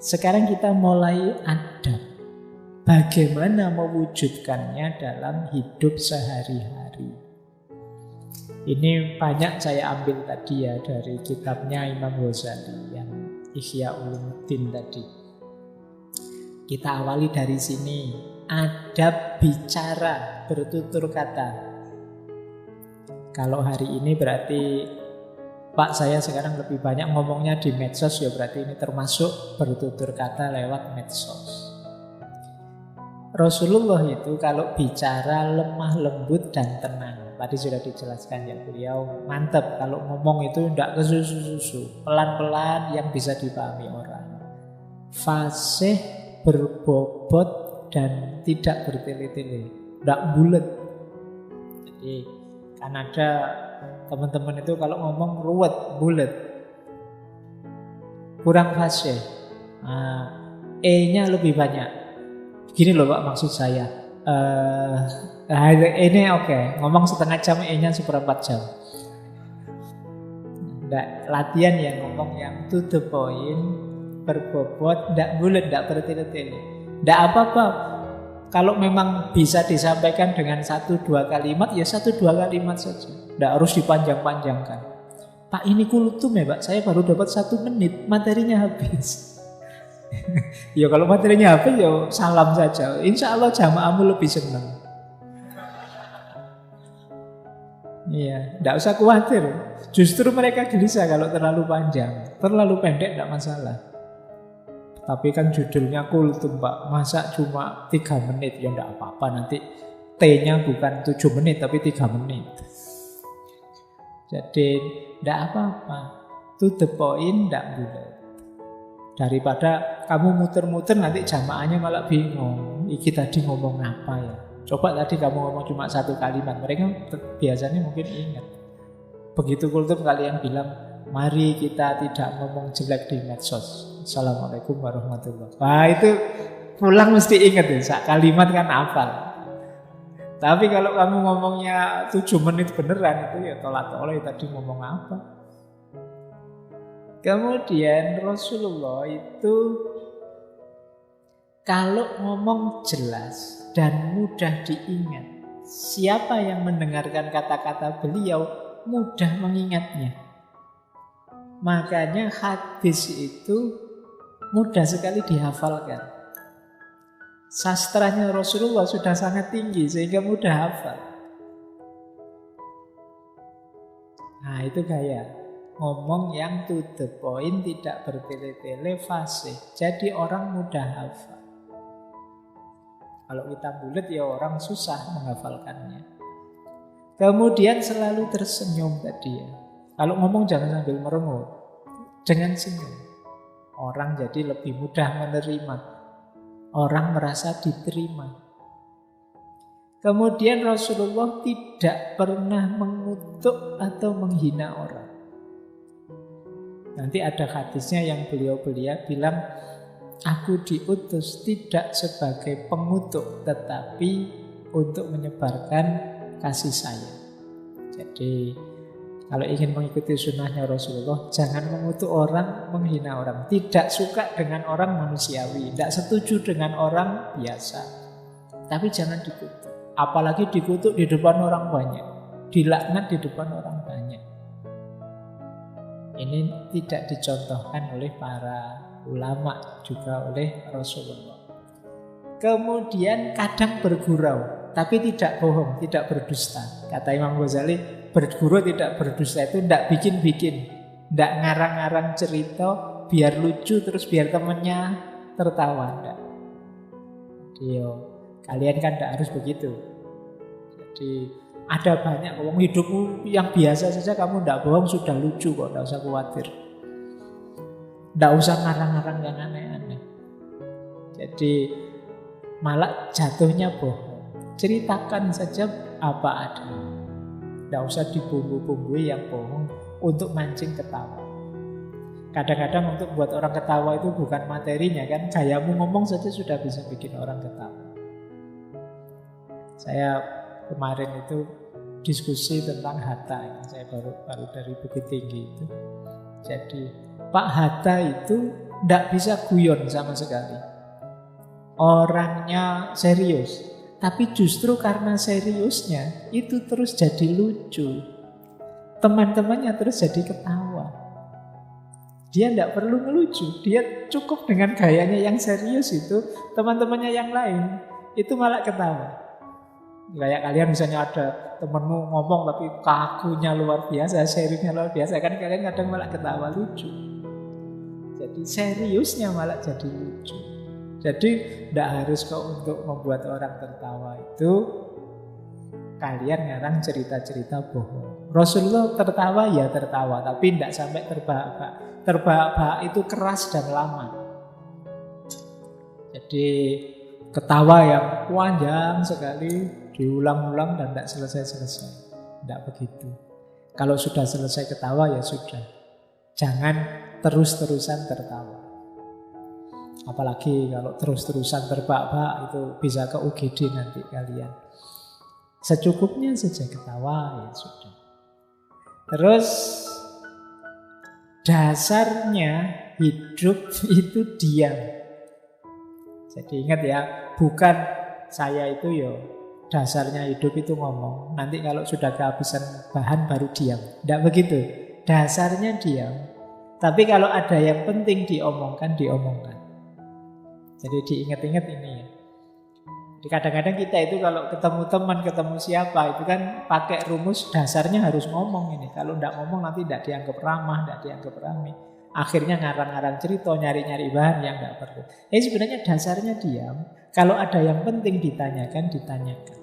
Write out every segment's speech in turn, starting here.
Sekarang kita mulai adab. Bagaimana mewujudkannya dalam hidup sehari-hari. Ini banyak saya ambil tadi ya dari kitabnya Imam Ghazali yang Ihya Ulumuddin tadi. Kita awali dari sini. Adab bicara, bertutur kata. Kalau hari ini berarti Pak, saya sekarang lebih banyak ngomongnya di medsos, ya berarti ini termasuk bertutur kata lewat medsos. Rasulullah itu kalau bicara lemah lembut dan tenang. Tadi sudah dijelaskan ya, beliau mantap kalau ngomong itu tidak kesusu-susu, pelan-pelan yang bisa dipahami orang. Fasih, berbobot dan tidak bertele-tele, tidak bulat. Jadi kan ada teman-teman itu kalau ngomong ruwet, bulat, kurang fasih. E-nya lebih banyak. Gini loh Pak maksud saya. Ini oke. Ngomong setengah jam, E-nya seperempat jam. Nggak, latihan yang ngomong yang to the point, berbobot, nggak bulat, nggak bertele-tele. Nggak apa-apa. Kalau memang bisa disampaikan dengan 1-2 kalimat, ya 1-2 kalimat saja. Nggak harus dipanjang-panjangkan. Pak ini kultum ya Pak, saya baru dapat 1 menit, materinya habis. Ya kalau materinya habis ya salam saja. Insya Allah jamaahmu lebih senang. Iya, tidak usah khawatir. Justru mereka gelisah kalau terlalu panjang. Terlalu pendek tidak masalah. Tapi kan judulnya kultum Pak, masa cuma 3 menit. Ya tidak apa-apa, nanti T-nya bukan 7 menit tapi 3 menit. Jadi tidak apa-apa. To the point, tidak bulat. Daripada kamu muter-muter nanti jamaahnya malah bingung. Iki tadi ngomong apa ya? Coba tadi kamu ngomong cuma 1 kalimat. Mereka biasanya mungkin ingat. Begitu kultum kalian bilang, mari kita tidak ngomong jelek di medsos. Assalamualaikum warahmatullahi wabarakatuh. Wah itu pulang mesti ingat ya. Kalimat kan hafal. Tapi kalau kamu ngomongnya 7 menit beneran itu ya tolak-tolak tadi ngomong apa. Kemudian Rasulullah itu kalau ngomong jelas dan mudah diingat, siapa yang mendengarkan kata-kata beliau mudah mengingatnya. Makanya hadis itu mudah sekali dihafalkan. Sastranya Rasulullah sudah sangat tinggi sehingga mudah hafal. Nah itu gaya ngomong yang to the point, tidak bertele-tele, fasih. Jadi orang mudah hafal. Kalau kita bulat ya orang susah menghafalkannya. Kemudian selalu tersenyum tadi ya. Kalau ngomong jangan sambil merengut, dengan senyum. Orang jadi lebih mudah menerima. Orang merasa diterima. Kemudian Rasulullah tidak pernah mengutuk atau menghina orang. Nanti ada hadisnya yang beliau bilang, aku diutus tidak sebagai pengutuk, tetapi untuk menyebarkan kasih sayang. Jadi kalau ingin mengikuti sunnahnya Rasulullah, jangan mengutuk orang, menghina orang. Tidak suka dengan orang manusiawi, tidak setuju dengan orang biasa. Tapi jangan dikutuk. Apalagi dikutuk di depan orang banyak, dilaknat di depan orang banyak. Ini tidak dicontohkan oleh para ulama, juga oleh Rasulullah. Kemudian kadang bergurau, tapi tidak bohong, tidak berdusta. Kata Imam Ghazali, bergurau tidak berdusta itu tidak bikin-bikin, tidak ngarang-ngarang cerita biar lucu terus biar temannya tertawa. Tidak. Kalian kan tidak harus begitu. Jadi ada banyak ngomong hidupmu yang biasa saja kamu tidak bohong sudah lucu kok, tidak usah khawatir. Tidak usah ngarang-ngarang yang aneh-aneh. Jadi malah jatuhnya bohong. Ceritakan saja apa adanya. Tidak usah dibumbu-bumbui yang bohong untuk mancing ketawa. Kadang-kadang untuk buat orang ketawa itu bukan materinya kan, gayamu ngomong saja sudah bisa bikin orang ketawa. Saya kemarin itu diskusi tentang Hatta. Saya baru dari Bukit Tinggi itu. Jadi Pak Hatta itu tidak bisa guyon sama sekali. Orangnya serius, tapi justru karena seriusnya itu terus jadi lucu. Teman-temannya terus jadi ketawa. Dia tidak perlu ngelucu, dia cukup dengan gayanya yang serius itu, teman-temannya yang lain itu malah ketawa. Kayak kalian misalnya ada temenmu ngomong tapi kakunya luar biasa, seriusnya luar biasa, kan kalian kadang malah ketawa lucu. Jadi seriusnya malah jadi lucu. Jadi tidak harus kok untuk membuat orang tertawa itu kalian ngarang cerita-cerita bohong. Rasulullah tertawa ya tertawa, tapi tidak sampai terbahak-bahak. Terbahak-bahak itu keras dan lama. Jadi ketawa yang panjang sekali, diulang-ulang dan tidak selesai-selesai. Tidak begitu. Kalau sudah selesai ketawa ya sudah. Jangan terus-terusan tertawa. Apalagi kalau terus-terusan terbahak-bahak itu bisa ke UGD nanti kalian. Secukupnya saja ketawa ya sudah. Terus dasarnya hidup itu diam. Jadi ingat ya, bukan saya itu ya dasarnya hidup itu ngomong. Nanti kalau sudah kehabisan bahan baru diam. Tidak begitu. Dasarnya diam. Tapi kalau ada yang penting diomongkan, diomongkan. Jadi diingat-ingat ini ya. Jadi kadang-kadang kita itu kalau ketemu teman, ketemu siapa itu kan pakai rumus dasarnya harus ngomong ini. Kalau tidak ngomong nanti tidak dianggap ramah, tidak dianggap rame. Akhirnya ngarang-ngarang cerita, nyari-nyari bahan yang tidak perlu. Sebenarnya dasarnya diam. Kalau ada yang penting ditanyakan, ditanyakan.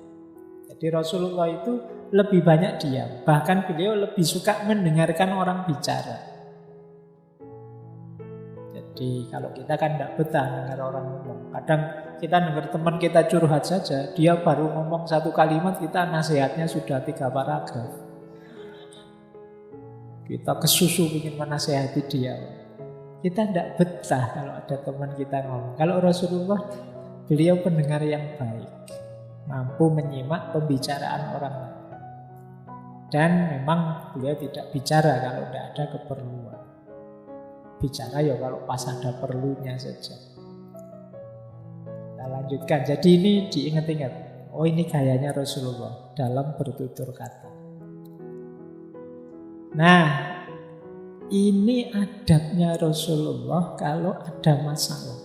Jadi Rasulullah itu lebih banyak diam. Bahkan beliau lebih suka mendengarkan orang bicara. Jadi kalau kita kan tidak betah dengar orang ngomong. Kadang kita dengar teman kita curhat saja, dia baru ngomong satu kalimat, kita nasihatnya sudah 3 paragraf. Kita kesusu ingin menasihati dia. Kita tidak betah kalau ada teman kita ngomong. Kalau Rasulullah, beliau pendengar yang baik, mampu menyimak pembicaraan orang lain. Dan memang beliau tidak bicara kalau tidak ada keperluan. Bicara ya kalau pas ada perlunya saja. Kita lanjutkan. Jadi ini diingat-ingat. Oh, ini gayanya Rasulullah dalam bertutur kata. Nah, ini adabnya Rasulullah kalau ada masalah.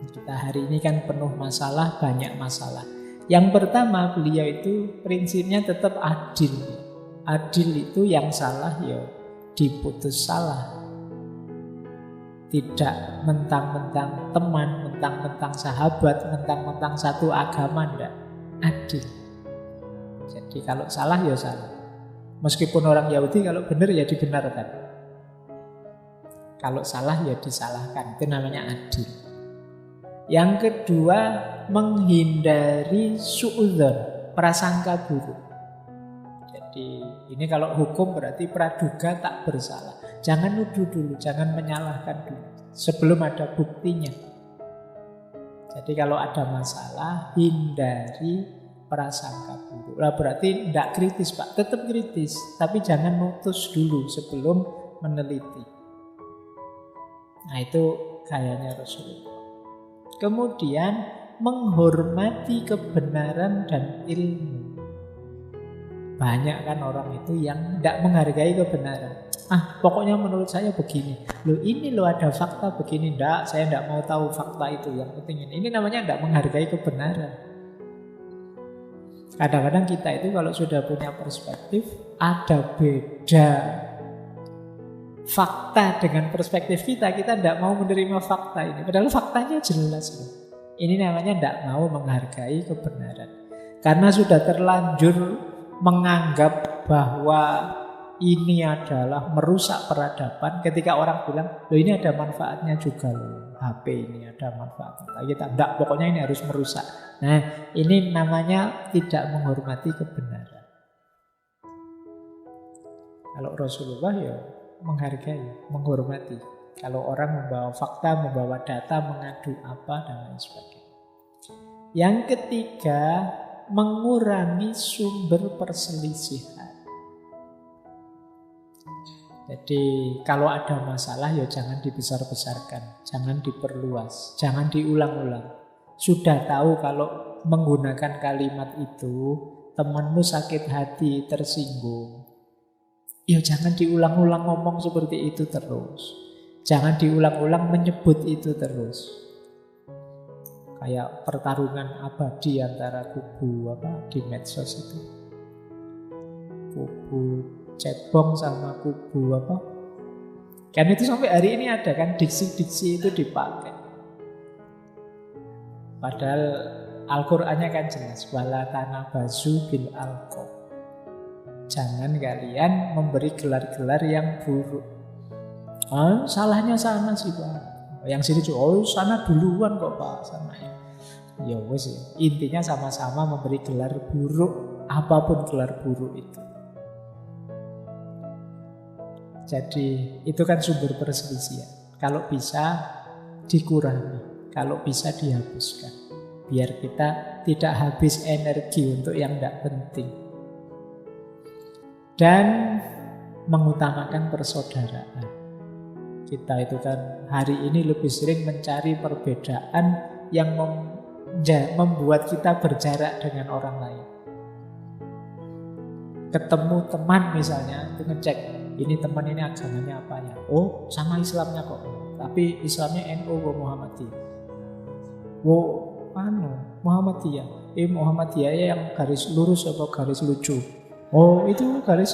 Kita hari ini kan penuh masalah, banyak masalah. Yang pertama, beliau itu prinsipnya tetap adil. Adil itu yang salah ya diputus salah. Tidak mentang-mentang teman, mentang-mentang sahabat, mentang-mentang satu agama, enggak. Adil. Jadi kalau salah ya salah. Meskipun orang Yahudi kalau benar ya dibenarkan. Kalau salah ya disalahkan. Itu namanya adil. Yang kedua, menghindari suudzon, prasangka buruk. Jadi ini kalau hukum berarti praduga tak bersalah. Jangan nuduh dulu, jangan menyalahkan dulu sebelum ada buktinya. Jadi kalau ada masalah, hindari prasangka buruk. Lah berarti tidak kritis Pak, tetap kritis, tapi jangan mutus dulu sebelum meneliti. Nah itu gayanya Rasulullah. Kemudian menghormati kebenaran dan ilmu. Banyak kan orang itu yang tidak menghargai kebenaran. Pokoknya menurut saya begini. Loh ini loh ada fakta begini. Tidak, saya tidak mau tahu fakta itu. Yang penting ini. Ini namanya tidak menghargai kebenaran. Kadang-kadang kita itu kalau sudah punya perspektif, ada beda fakta dengan perspektif kita. Kita tidak mau menerima fakta ini. Padahal faktanya jelas loh. Ini namanya tidak mau menghargai kebenaran. Karena sudah terlanjur menganggap bahwa ini adalah merusak peradaban. Ketika orang bilang, loh ini ada manfaatnya juga loh, HP ini ada manfaatnya. Kita enggak, pokoknya ini harus merusak. Nah ini namanya tidak menghormati kebenaran. Kalau Rasulullah ya menghargai, menghormati. Kalau orang membawa fakta, membawa data, mengadu apa dan lain sebagainya. Yang ketiga, mengurangi sumber perselisihan. Jadi kalau ada masalah ya jangan dibesar-besarkan, jangan diperluas, jangan diulang-ulang. Sudah tahu kalau menggunakan kalimat itu temanmu sakit hati, tersinggung, ya jangan diulang-ulang ngomong seperti itu terus. Jangan diulang-ulang menyebut itu terus. Kayak pertarungan abadi antara kubu di medsos itu. Kubu cebong sama kubu kan itu sampai hari ini ada kan diksi-diksi itu dipakai. Padahal Al-Qur'annya kan jelas, wala tanabazu bil alqab. Jangan kalian memberi gelar-gelar yang buruk. Salahnya sana sih Pak. Yang sini juga, sana duluan kok Pak, sana ya wes ya. Intinya sama-sama memberi gelar buruk, apapun gelar buruk itu. Jadi itu kan sumber perselisihan. Kalau bisa dikurangi, kalau bisa dihapuskan. Biar kita tidak habis energi untuk yang tidak penting. Dan mengutamakan persaudaraan. Kita itu kan hari ini lebih sering mencari perbedaan yang membuat kita berjarak dengan orang lain. Ketemu teman misalnya, itu ngecek, ini teman ini agamanya apa ya? Oh, sama Islamnya kok. Tapi Islamnya NU kok Muhammadiyah. Muhammadiyah. Muhammadiyah yang garis lurus atau garis lucu? Oh, itu garis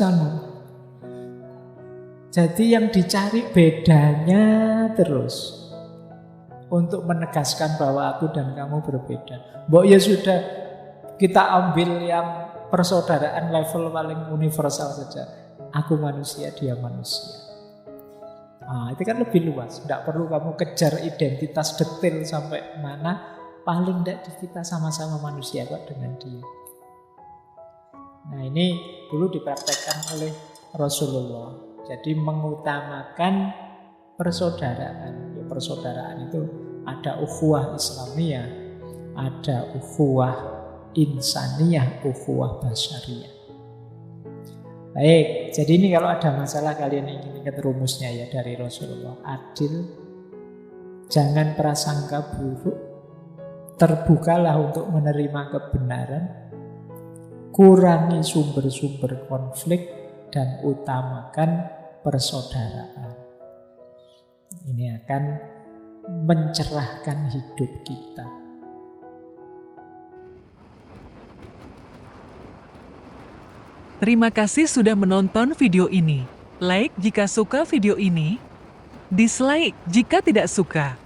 Jadi yang dicari bedanya terus. Untuk menegaskan bahwa aku dan kamu berbeda. Mbok ya sudah, kita ambil yang persaudaraan level paling universal saja. Aku manusia, dia manusia. Itu kan lebih luas. Tidak perlu kamu kejar identitas detail sampai mana. Paling tidak kita sama-sama manusia kok dengan dia. Nah ini dulu dipraktekkan oleh Rasulullah. Jadi mengutamakan persaudaraan. Persaudaraan itu ada ukhuwah Islamiyah, ada ukhuwah insaniyah, ukhuwah basyariyah. Baik, jadi ini kalau ada masalah kalian ingin ingat rumusnya ya dari Rasulullah. Adil, jangan prasangka buruk, terbukalah untuk menerima kebenaran, kurangi sumber-sumber konflik, dan utamakan persaudaraan. Ini akan mencerahkan hidup kita. Terima kasih sudah menonton video ini. Like jika suka video ini, dislike jika tidak suka.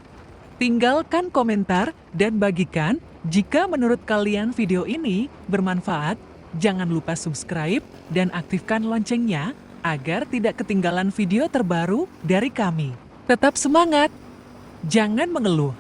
Tinggalkan komentar dan bagikan jika menurut kalian video ini bermanfaat. Jangan lupa subscribe dan aktifkan loncengnya agar tidak ketinggalan video terbaru dari kami. Tetap semangat, jangan mengeluh.